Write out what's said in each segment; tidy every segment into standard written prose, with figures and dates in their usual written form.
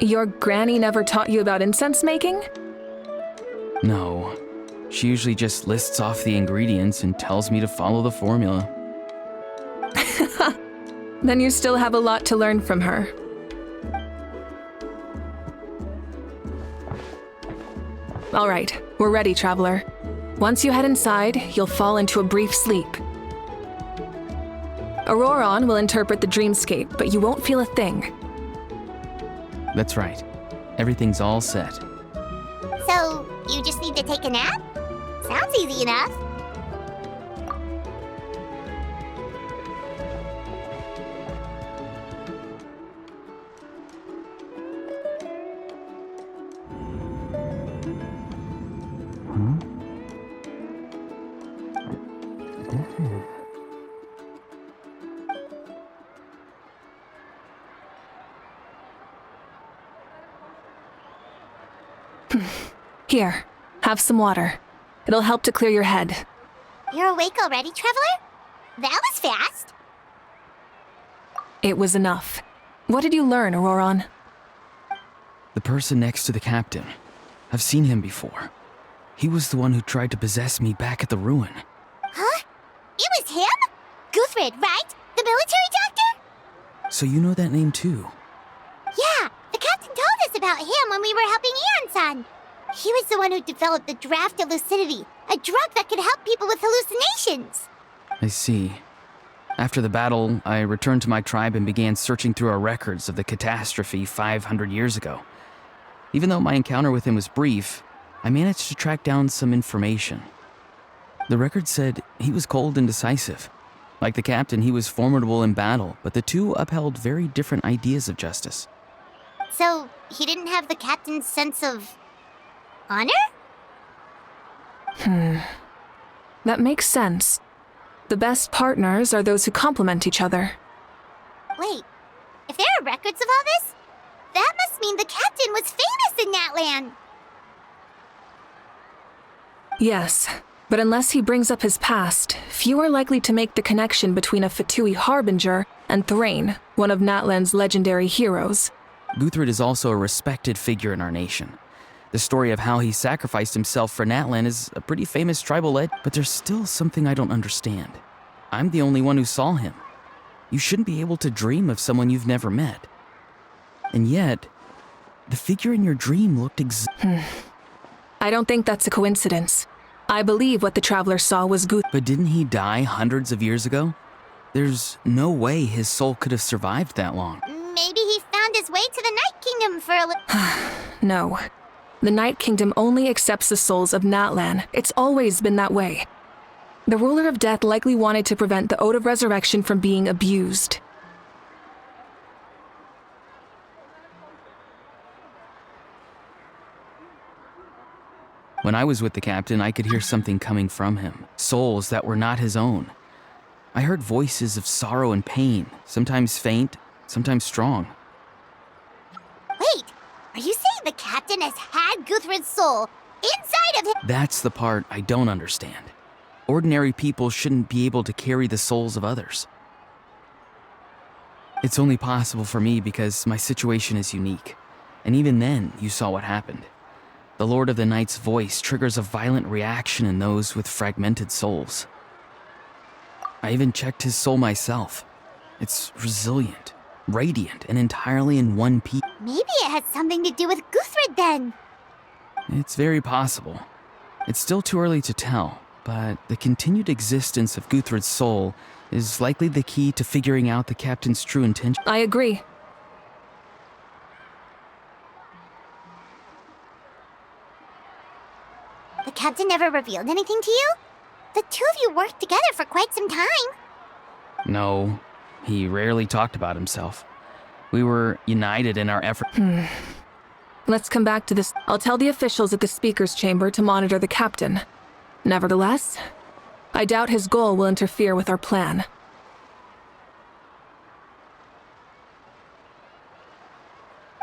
Your granny never taught you about incense making? No. She usually just lists off the ingredients and tells me to follow the formula. Then you still have a lot to learn from her. All right, we're ready, traveler. Once you head inside, you'll fall into a brief sleep. Auroron will interpret the dreamscape, but you won't feel a thing. That's right. Everything's all set. So, you just need to take a nap? Sounds easy enough. Here, have some water. It'll help to clear your head. You're awake already, Traveler? That was fast. It was enough. What did you learn, Auroron? The person next to the captain. I've seen him before. He was the one who tried to possess me back at the ruin. Huh? It was him? Guthrid, right? The military doctor? So you know that name too? Yeah, the captain told us about him when we were helping Eon-san. He was the one who developed the draft of lucidity, a drug that could help people with hallucinations. I see. After the battle, I returned to my tribe and began searching through our records of the catastrophe 500 years ago. Even though my encounter with him was brief, I managed to track down some information. The record said he was cold and decisive. Like the captain, he was formidable in battle, but the two upheld very different ideas of justice. So, he didn't have the captain's sense of honor? That makes sense. The best partners are those who complement each other. Wait, if there are records of all this, that must mean the captain was famous in Natlan. Yes, but unless he brings up his past, few are likely to make the connection between a Fatui harbinger and Thrain, one of Natlan's legendary heroes. Guthrid is also a respected figure in our nation. The story of how he sacrificed himself for Natlan is a pretty famous tribal legend, but there's still something I don't understand. I'm the only one who saw him. You shouldn't be able to dream of someone you've never met. And yet, the figure in your dream looked I don't think that's a coincidence. I believe what the traveler saw was But didn't he die hundreds of years ago? There's no way his soul could have survived that long. Maybe he found his way to the Night Kingdom for a No. The Night Kingdom only accepts the souls of Natlan. It's always been that way. The ruler of death likely wanted to prevent the Ode of Resurrection from being abused. When I was with the captain, I could hear something coming from him. Souls that were not his own. I heard voices of sorrow and pain, sometimes faint, sometimes strong. Wait, are you saying the captain has had Guthrid's soul inside of him? That's the part I don't understand. Ordinary people shouldn't be able to carry the souls of others. It's only possible for me because my situation is unique. And even then, you saw what happened. The Lord of the Night's voice triggers a violent reaction in those with fragmented souls. I even checked his soul myself. It's resilient, radiant, and entirely in one piece. Maybe it had something to do with Guthrid then. It's very possible. It's still too early to tell, but the continued existence of Guthrid's soul is likely the key to figuring out the captain's true intention. I agree. The captain never revealed anything to you? The two of you worked together for quite some time. No, he rarely talked about himself. We were united in our effort. Let's come back to this. I'll tell the officials at the speaker's chamber to monitor the captain. Nevertheless, I doubt his goal will interfere with our plan.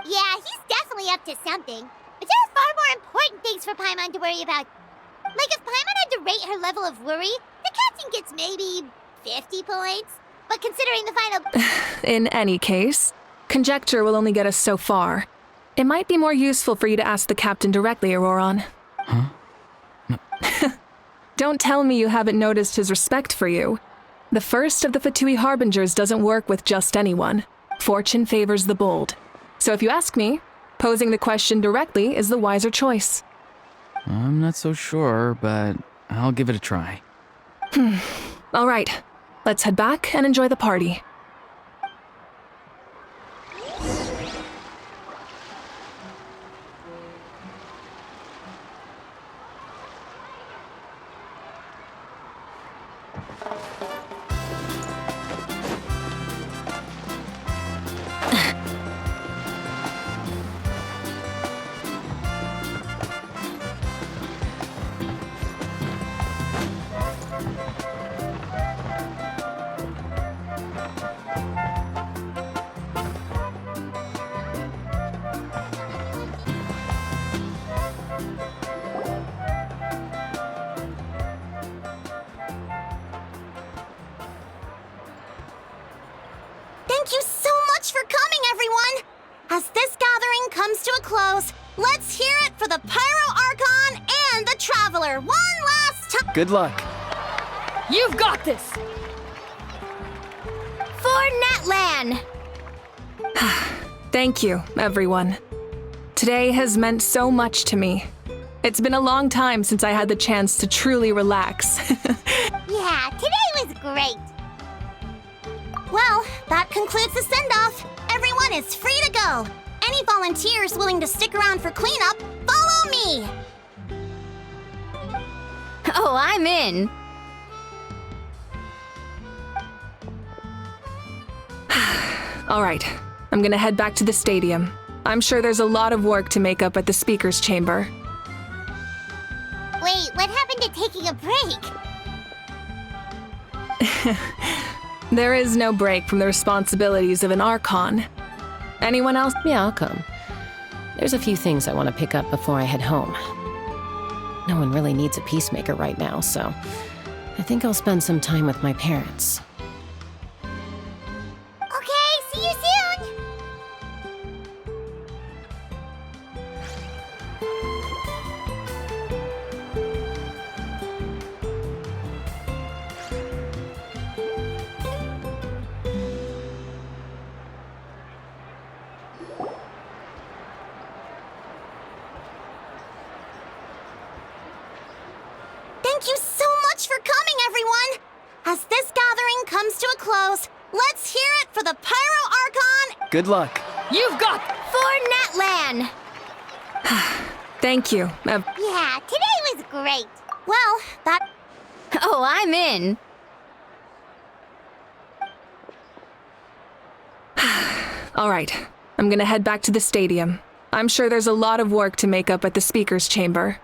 Yeah, he's definitely up to something. But there are far more important things for Paimon to worry about. Like if Paimon had to rate her level of worry, the captain gets maybe 50 points. But considering the final... In any case, conjecture will only get us so far. It might be more useful for you to ask the captain directly, Auroron. Huh? No. Don't tell me you haven't noticed his respect for you. The first of the Fatui Harbingers doesn't work with just anyone. Fortune favors the bold. So if you ask me, posing the question directly is the wiser choice. I'm not so sure, but I'll give it a try. All right, let's head back and enjoy the party. Thank you so much for coming, everyone! As this gathering comes to a close, let's hear it for the Pyro Archon and the Traveler one last time! Good luck. You've got this! For Natlan! Thank you, everyone. Today has meant so much to me. It's been a long time since I had the chance to truly relax. Yeah, today was great! Well, that concludes the send-off. Everyone is free to go. Any volunteers willing to stick around for cleanup, follow me! Oh, I'm in! All right, I'm gonna head back to the stadium. I'm sure there's a lot of work to make up at the speaker's chamber. Wait, what happened to taking a break? There is no break from the responsibilities of an Archon. Anyone else? Yeah, I'll come. There's a few things I want to pick up before I head home. No one really needs a peacemaker right now, so I think I'll spend some time with my parents. Okay, see you soon! Thank you so much for coming, everyone! As this gathering comes to a close, let's hear it for the Pyro Archon Good luck. You've got... for Natlan! Thank you. Yeah, today was great. Well, that... Oh, I'm in! All right, I'm gonna head back to the stadium. I'm sure there's a lot of work to make up at the speaker's chamber.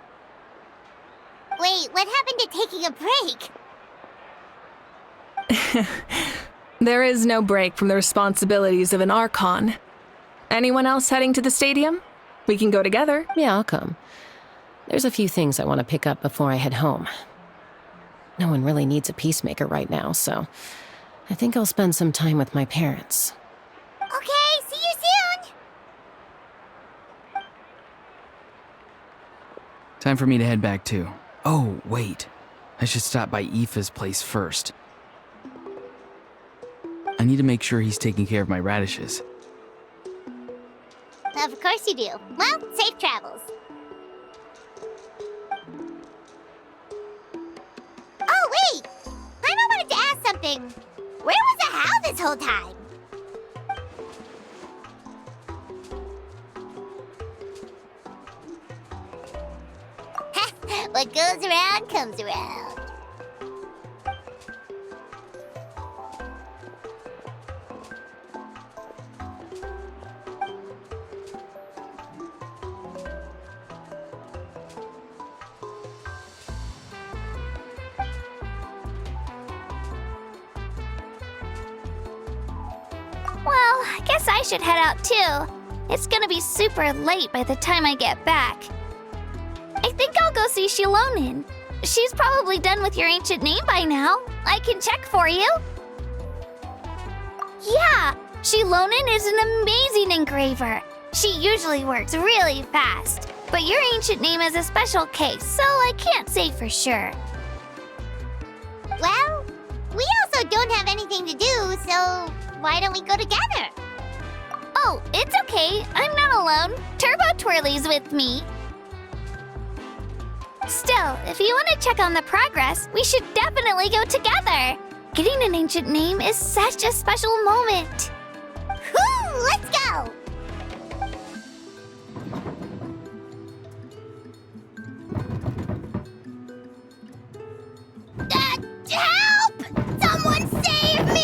Wait, what happened to taking a break? There is no break from the responsibilities of an Archon. Anyone else heading to the stadium? We can go together. Yeah, I'll come. There's a few things I want to pick up before I head home. No one really needs a peacemaker right now, so I think I'll spend some time with my parents. Okay, see you soon! Time for me to head back too. Oh, wait. I should stop by Aoife's place first. I need to make sure he's taking care of my radishes. Of course you do. Well, safe travels. Oh, wait! I wanted to ask something. Where was the How this whole time? What goes around comes around. Well, I guess I should head out too. It's gonna be super late by the time I get back. I think I'll go see Shilonin. She's probably done with your ancient name by now. I can check for you. Yeah, Shilonin is an amazing engraver. She usually works really fast, but your ancient name is a special case, so I can't say for sure. Well, we also don't have anything to do, so why don't we go together? Oh, it's okay. I'm not alone. Turbo Twirly's with me. Still, if you want to check on the progress, we should definitely go together. Getting an ancient name is such a special moment. Whoo! Let's go! Help! Someone save me!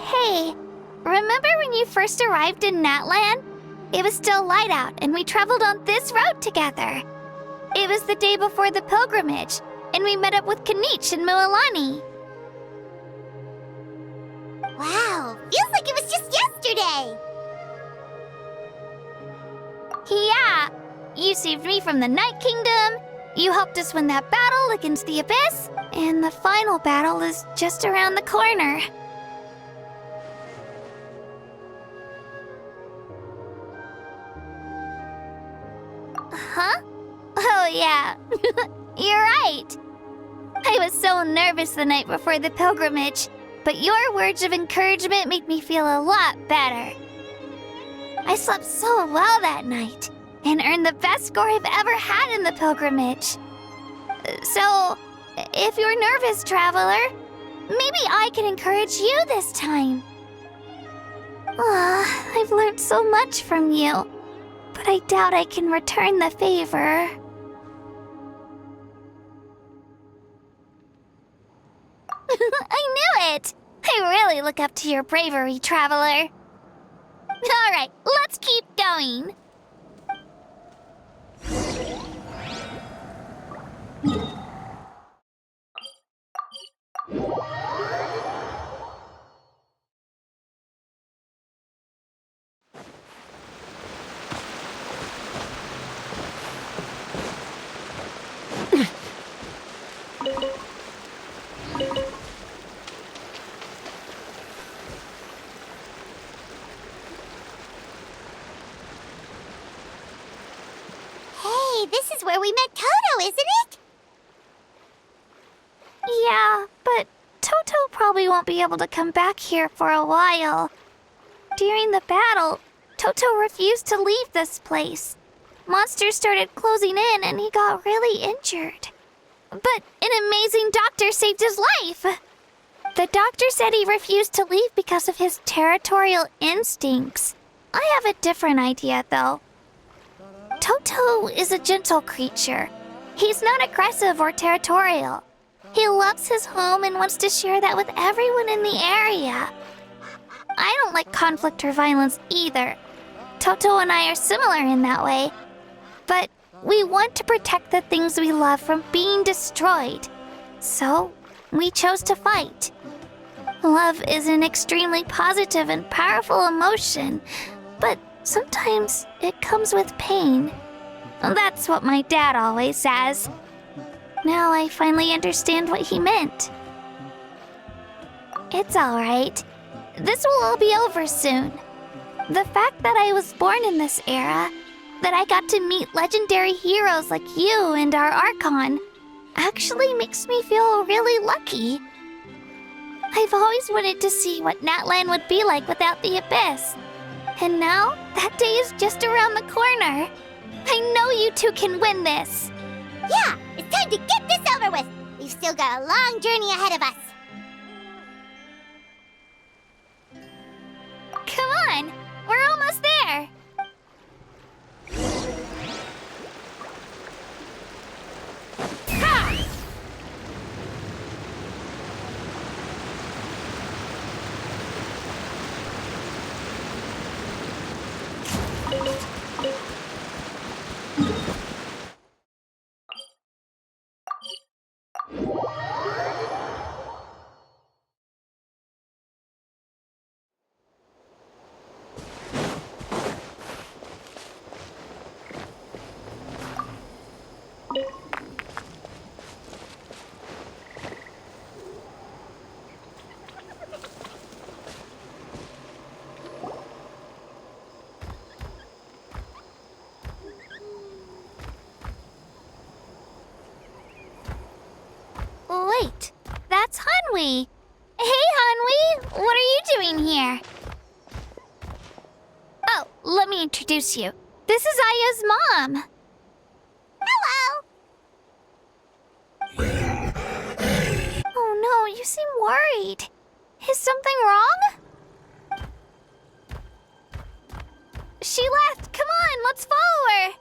Hey, remember when you first arrived in Natlan? It was still light out, and we traveled on this road together. It was the day before the pilgrimage, and we met up with Kanich and Mualani. Wow, feels like it was just yesterday. Yeah, you saved me from the Night Kingdom, you helped us win that battle against the Abyss, and the final battle is just around the corner. Huh? Oh, yeah. You're right. I was so nervous the night before the pilgrimage, but your words of encouragement made me feel a lot better. I slept so well that night and earned the best score I've ever had in the pilgrimage. So, if you're nervous, traveler, maybe I can encourage you this time. I've learned so much from you, but I doubt I can return the favor. I knew it! I really look up to your bravery, traveler. Alright, let's keep going. Hey, this is where we met Toto, isn't it? Yeah, but Toto probably won't be able to come back here for a while. During the battle, Toto refused to leave this place. Monsters started closing in and he got really injured. But an amazing doctor saved his life. The doctor said he refused to leave because of his territorial instincts. I have a different idea, though. Toto is a gentle creature. He's not aggressive or territorial. He loves his home and wants to share that with everyone in the area. I don't like conflict or violence either. Toto and I are similar in that way. But we want to protect the things we love from being destroyed. So, we chose to fight. Love is an extremely positive and powerful emotion, but sometimes it comes with pain. That's what my dad always says. Now I finally understand what he meant. It's alright. This will all be over soon. The fact that I was born in this era, that I got to meet legendary heroes like you and our Archon, actually makes me feel really lucky. I've always wanted to see what Natlan would be like without the Abyss. And now, that day is just around the corner. I know you two can win this. Yeah, it's time to get this over with. We've still got a long journey ahead of us. Come on, we're almost there. Ha! Hanwi. Hey, Hanwi, what are you doing here? Oh, let me introduce you. This is Aya's mom. Hello. Oh no, you seem worried. Is something wrong? She left. Come on, let's follow her.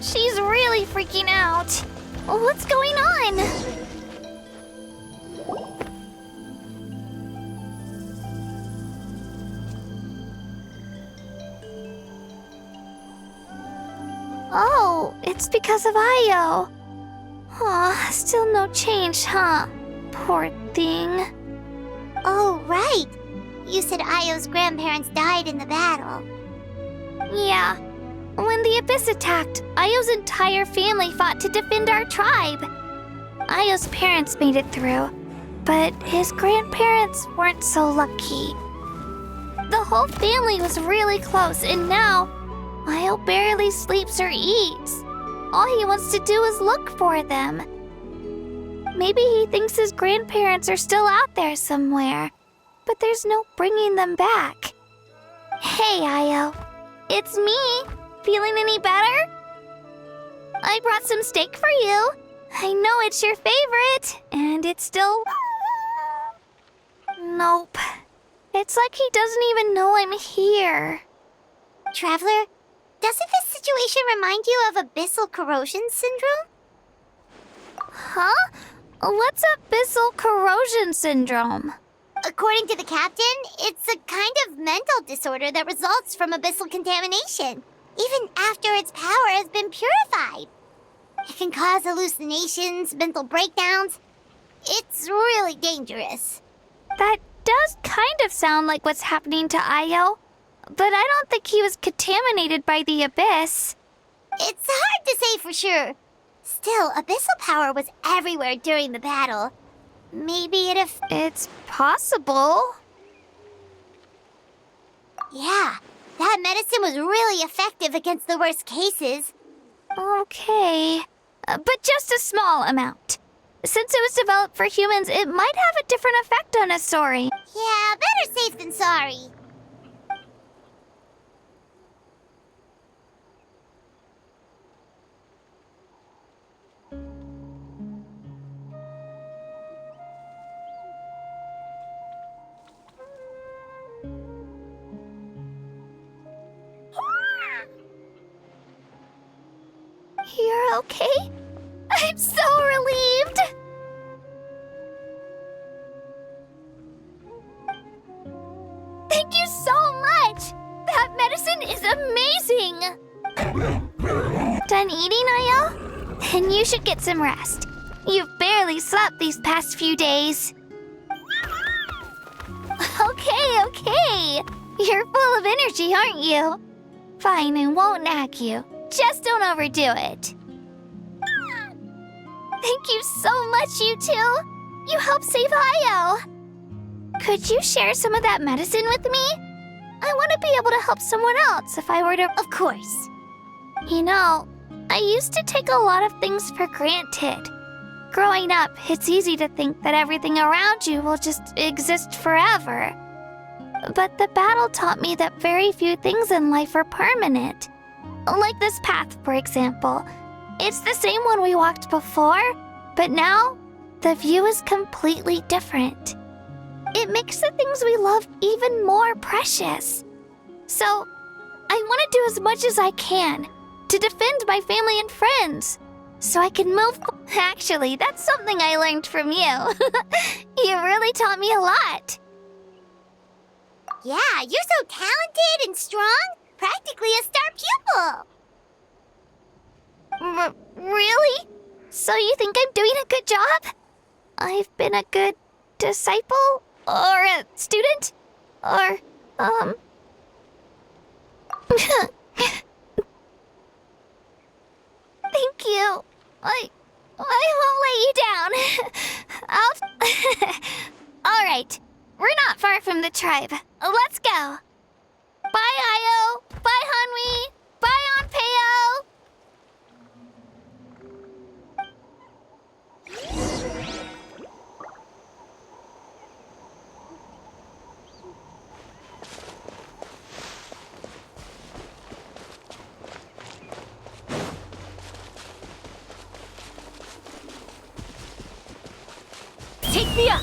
She's really freaking out. What's going on? Oh, it's because of Ayo. Aw, still no change, huh? Poor thing. Oh, right. You said Ayo's grandparents died in the battle. Yeah. When the Abyss attacked, Ayo's entire family fought to defend our tribe. Ayo's parents made it through, but his grandparents weren't so lucky. The whole family was really close, and now Ayo barely sleeps or eats. All he wants to do is look for them. Maybe he thinks his grandparents are still out there somewhere, but there's no bringing them back. Hey, Ayo. It's me. Feeling any better? I brought some steak for you. I know it's your favorite, and it's still... Nope. It's like he doesn't even know I'm here. Traveler, doesn't this situation remind you of abyssal corrosion syndrome? Huh? What's abyssal corrosion syndrome? According to the captain, it's a kind of mental disorder that results from abyssal contamination, even after its power has been purified. It can cause hallucinations, mental breakdowns. It's really dangerous. That does kind of sound like what's happening to Ayo, but I don't think he was contaminated by the Abyss. It's hard to say for sure. Still, abyssal power was everywhere during the battle. Maybe it's possible. Yeah, that medicine was really effective against the worst cases. Okay, but just a small amount. Since it was developed for humans, it might have a different effect on a Sori. Yeah, better safe than sorry. You're okay? I'm so relieved! Thank you so much! That medicine is amazing! Done eating, Ayo? Then you should get some rest. You've barely slept these past few days. Okay. You're full of energy, aren't you? Fine, I won't nag you. Just don't overdo it. Thank you so much, you two. You helped save Ayo. Could you share some of that medicine with me? I want to be able to help someone else if I were to... Of course. You know, I used to take a lot of things for granted. Growing up, it's easy to think that everything around you will just exist forever. But the battle taught me that very few things in life are permanent. Like this path, for example. It's the same one we walked before, but now the view is completely different. It makes the things we love even more precious. So, I want to do as much as I can to defend my family and friends, so I can move... Actually, that's something I learned from you. You really taught me a lot. Yeah, you're so talented and strong. Practically a star pupil. Really? So you think I'm doing a good job? I've been a good disciple? Or a student? Or, Thank you. I won't let you down. All right. We're not far from the tribe. Let's go. Bye, Io. Bye, Hanwi. Bye, Onpeo. Take me up!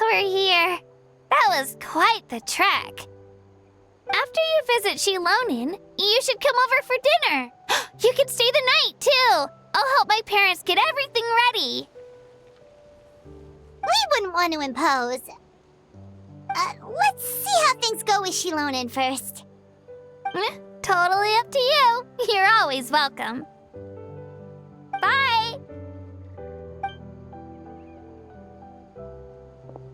We're here. That was quite the trek. After you visit Shilonin, you should come over for dinner. You can stay the night, too. I'll help my parents get everything ready. We wouldn't want to impose. Let's see how things go with Shilonin first. Totally up to you. You're always welcome. Bye.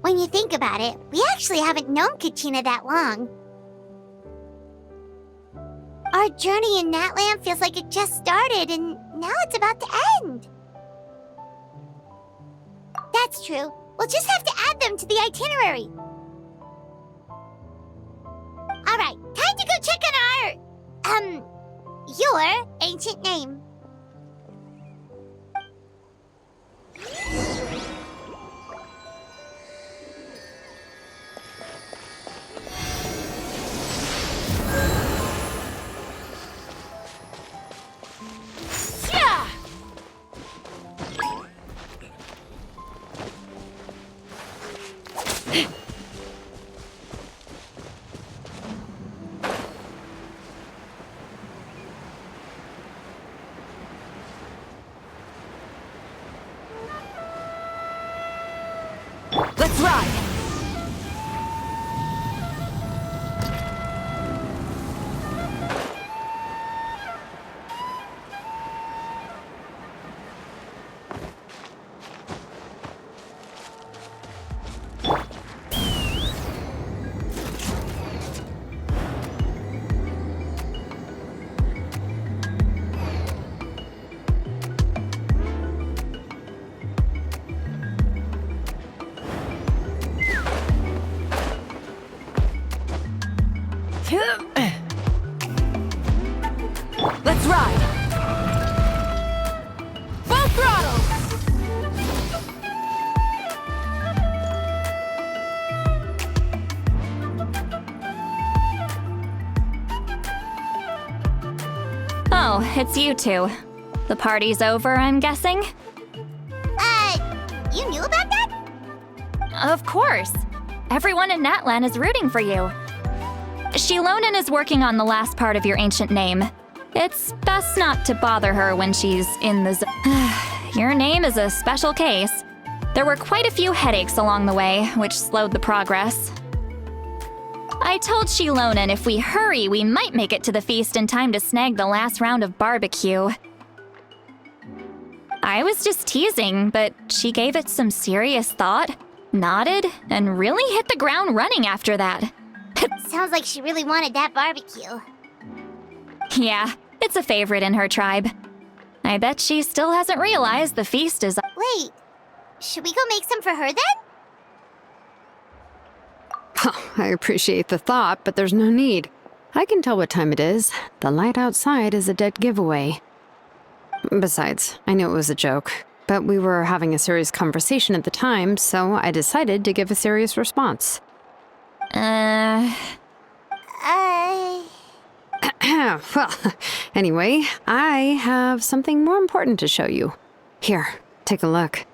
When you think about it, we actually haven't known Kachina that long. Our journey in Natlan feels like it just started, and now it's about to end. That's true. We'll just have to add them to the itinerary. Alright, time to go check on your ancient name. Let's ride! Let's ride! Full throttle! Oh, it's you two. The party's over, I'm guessing? You knew about that? Of course. Everyone in Natlan is rooting for you. Shilonin is working on the last part of your ancient name. It's best not to bother her when she's in the Your name is a special case. There were quite a few headaches along the way, which slowed the progress. I told Shilonin if we hurry, we might make it to the feast in time to snag the last round of barbecue. I was just teasing, but she gave it some serious thought, nodded, and really hit the ground running after that. Sounds like she really wanted that barbecue. Yeah, it's a favorite in her tribe. I bet she still hasn't realized the feast is... Wait, should we go make some for her then? Oh, I appreciate the thought, but there's no need. I can tell what time it is. The light outside is a dead giveaway. Besides, I knew it was a joke, but we were having a serious conversation at the time, so I decided to give a serious response. Well, anyway, I have something more important to show you. Here, take a look.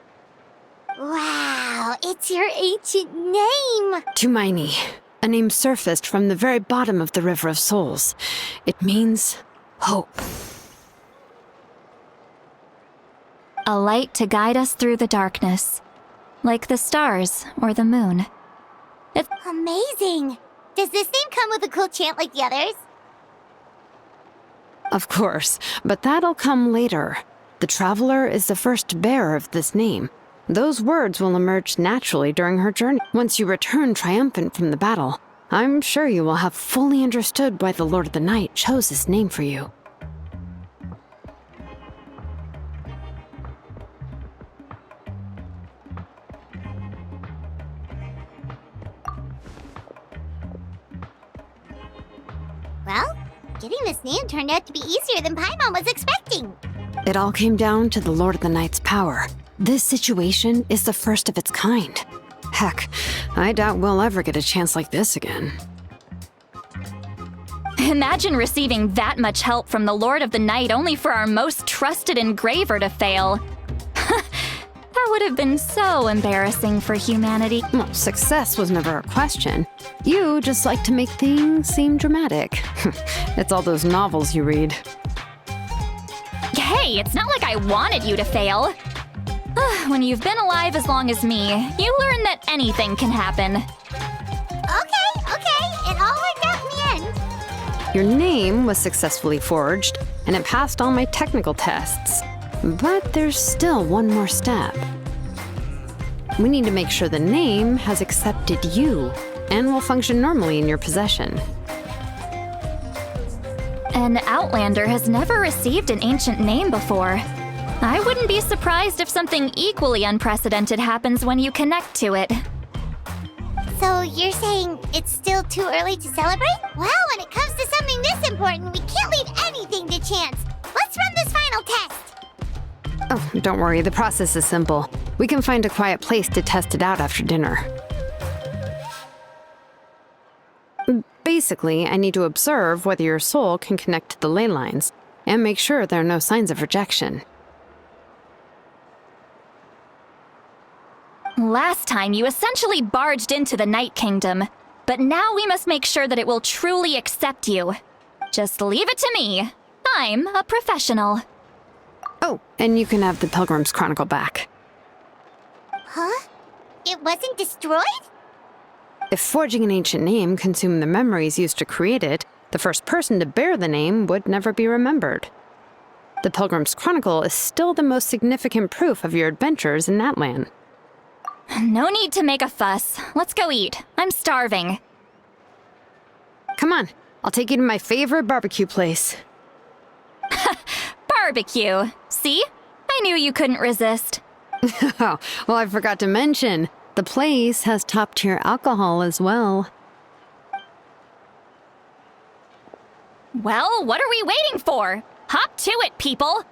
Wow, it's your ancient name! Tumaini, a name surfaced from the very bottom of the River of Souls. It means hope. A light to guide us through the darkness, like the stars or the moon. Amazing! Does this name come with a cool chant like the others? Of course, but that'll come later. The Traveler is the first bearer of this name. Those words will emerge naturally during her journey. Once you return triumphant from the battle, I'm sure you will have fully understood why the Lord of the Night chose this name for you. Well, getting this name turned out to be easier than Paimon was expecting. It all came down to the Lord of the Night's power. This situation is the first of its kind. Heck, I doubt we'll ever get a chance like this again. Imagine receiving that much help from the Lord of the Night only for our most trusted engraver to fail. That would have been so embarrassing for humanity. Well, success was never a question. You just like to make things seem dramatic. It's all those novels you read. Hey, it's not like I wanted you to fail. When you've been alive as long as me, you learn that anything can happen. Okay, it all worked out in the end. Your name was successfully forged, and it passed all my technical tests. But there's still one more step. We need to make sure the name has accepted you and will function normally in your possession. An Outlander has never received an ancient name before. I wouldn't be surprised if something equally unprecedented happens when you connect to it. So you're saying it's still too early to celebrate? Well, when it comes to something this important, we can't leave anything to chance. Let's run this final test. Oh, don't worry, the process is simple. We can find a quiet place to test it out after dinner. Basically, I need to observe whether your soul can connect to the ley lines, and make sure there are no signs of rejection. Last time, you essentially barged into the Night Kingdom, but now we must make sure that it will truly accept you. Just leave it to me. I'm a professional. Oh, and you can have the Pilgrim's Chronicle back. Huh? It wasn't destroyed? If forging an ancient name consumed the memories used to create it, the first person to bear the name would never be remembered. The Pilgrim's Chronicle is still the most significant proof of your adventures in Natlan. No need to make a fuss. Let's go eat. I'm starving. Come on, I'll take you to my favorite barbecue place. Barbecue. See? I knew you couldn't resist. Oh, well, I forgot to mention, the place has top-tier alcohol as well. Well, what are we waiting for? Hop to it, people!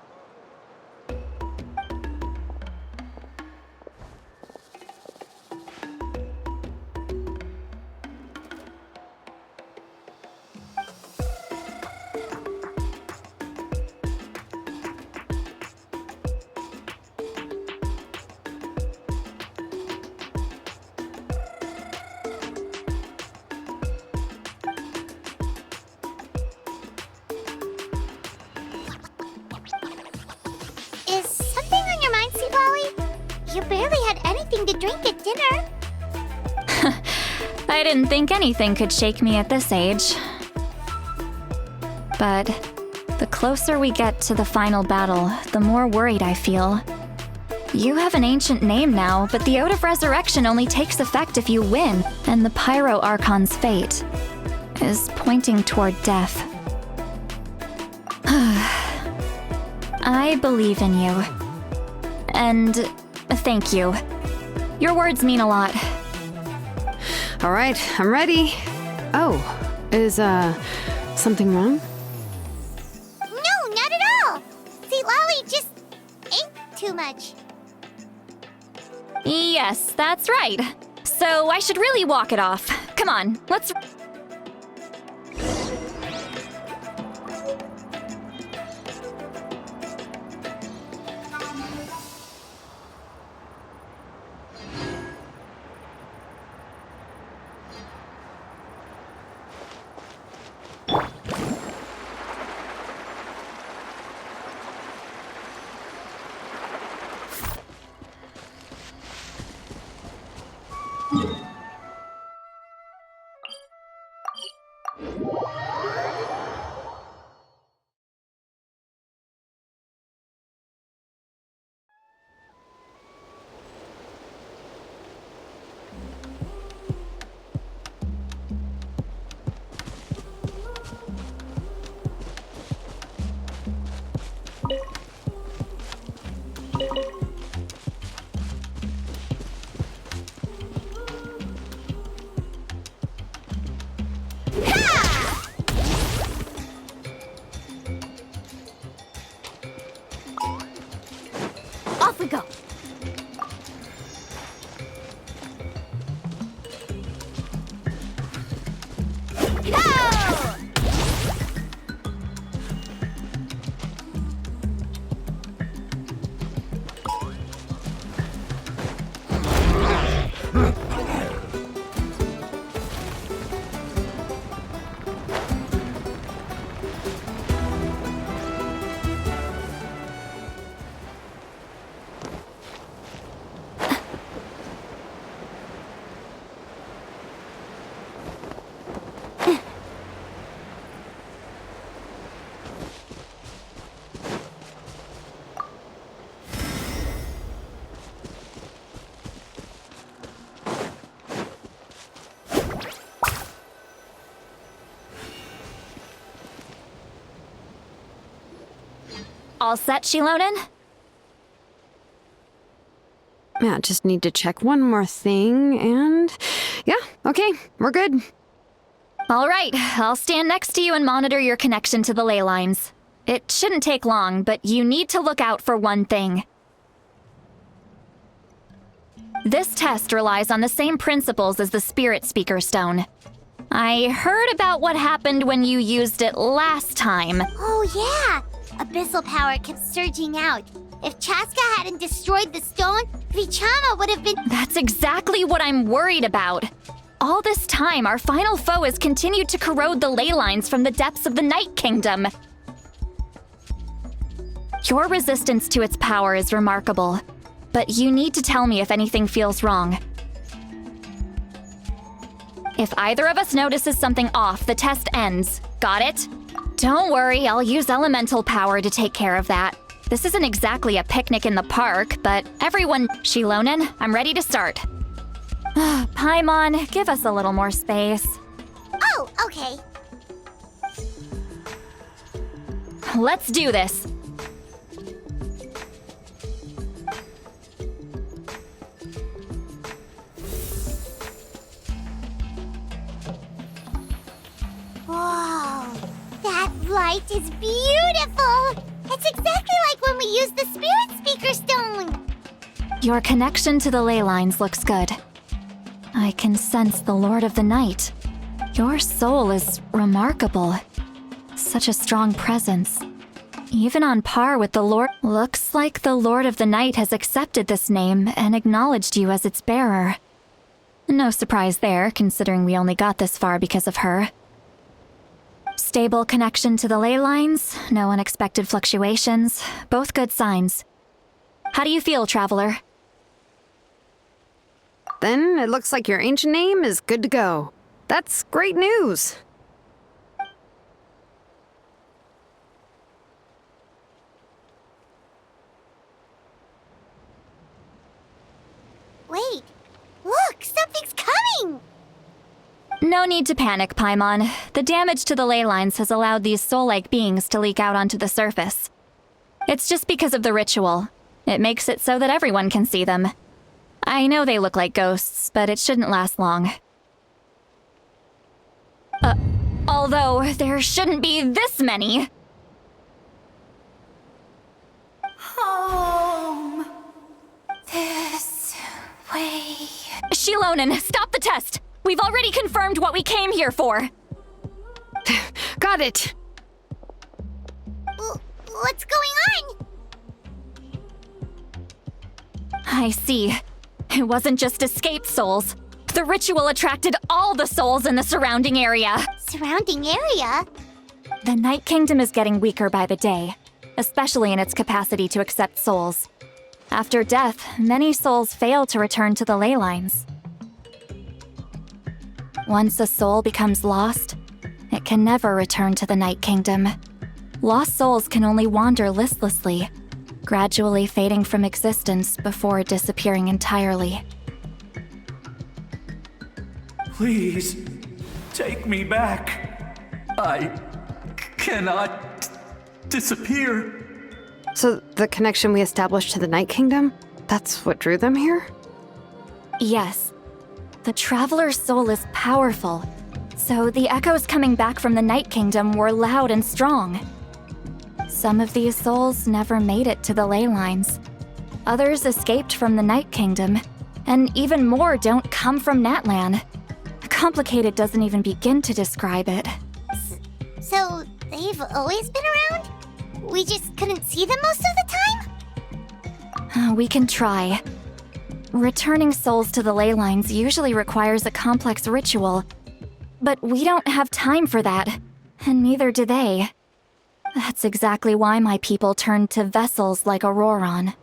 Is something on your mind, Seapoly? You barely had anything to drink at dinner. I didn't think anything could shake me at this age. But the closer we get to the final battle, the more worried I feel. You have an ancient name now, but the Oath of Resurrection only takes effect if you win, and the Pyro Archon's fate is pointing toward death. I believe in you. And thank you. Your words mean a lot. All right, I'm ready. Oh, is, something wrong? No, not at all. See, Lolly just ate too much. Yes, that's right. So I should really walk it off. Come on, let's... all set, Shilonen? Yeah, just need to check one more thing, and yeah, okay, we're good. All right, I'll stand next to you and monitor your connection to the ley lines. It shouldn't take long, but you need to look out for one thing. This test relies on the same principles as the Spirit Speaker Stone. I heard about what happened when you used it last time. Oh yeah! Abyssal power kept surging out. If Chaska hadn't destroyed the stone, Vichama would have been— That's exactly what I'm worried about. All this time, our final foe has continued to corrode the ley lines from the depths of the Night Kingdom. Your resistance to its power is remarkable, but you need to tell me if anything feels wrong. If either of us notices something off, the test ends. Got it? Don't worry, I'll use elemental power to take care of that. This isn't exactly a picnic in the park, but everyone— Shilonen, I'm ready to start. Paimon, give us a little more space. Oh, okay. Let's do this. Whoa, that light is beautiful! It's exactly like when we used the Spirit Speaker Stone! Your connection to the ley lines looks good. I can sense the Lord of the Night. Your soul is remarkable. Such a strong presence. Even on par with the Lord— Looks like the Lord of the Night has accepted this name and acknowledged you as its bearer. No surprise there, considering we only got this far because of her. Stable connection to the ley lines, no unexpected fluctuations, both good signs. How do you feel, Traveler? Then it looks like your ancient name is good to go. That's great news. Wait, look, something's coming! No need to panic, Paimon. The damage to the ley lines has allowed these soul-like beings to leak out onto the surface. It's just because of the ritual. It makes it so that everyone can see them. I know they look like ghosts, but it shouldn't last long. Although there shouldn't be this many. Home. This way. Shilonen, stop the test! We've already confirmed what we came here for. Got it. What's going on? I see. It wasn't just escaped souls. The ritual attracted all the souls in the surrounding area. Surrounding area? The Night Kingdom is getting weaker by the day, especially in its capacity to accept souls. After death, many souls fail to return to the ley lines. Once a soul becomes lost, it can never return to the Night Kingdom. Lost souls can only wander listlessly, gradually fading from existence before disappearing entirely. Please, take me back. I cannot disappear. So the connection we established to the Night Kingdom, that's what drew them here? Yes. The Traveler's soul is powerful, so the echoes coming back from the Night Kingdom were loud and strong. Some of these souls never made it to the ley lines. Others escaped from the Night Kingdom, and even more don't come from Natlan. Complicated doesn't even begin to describe it. So, they've always been around? We just couldn't see them most of the time? We can try. Returning souls to the ley lines usually requires a complex ritual, but we don't have time for that, and neither do they. That's exactly why my people turned to vessels like Auroron.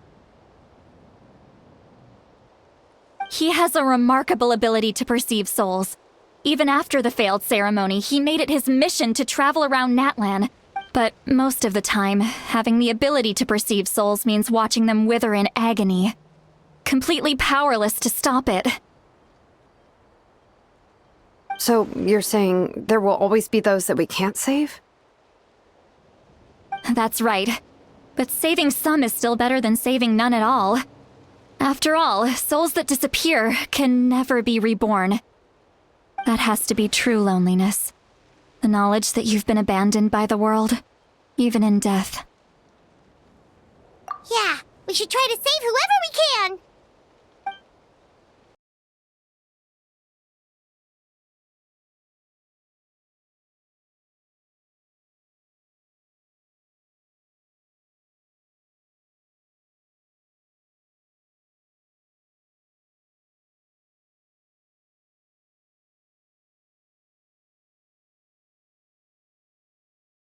He has a remarkable ability to perceive souls. Even after the failed ceremony, he made it his mission to travel around Natlan. But most of the time, having the ability to perceive souls means watching them wither in agony. Completely powerless to stop it. So you're saying there will always be those that we can't save? That's right. But saving some is still better than saving none at all. After all, souls that disappear can never be reborn. That has to be true loneliness. The knowledge that you've been abandoned by the world, even in death. Yeah, we should try to save whoever we can!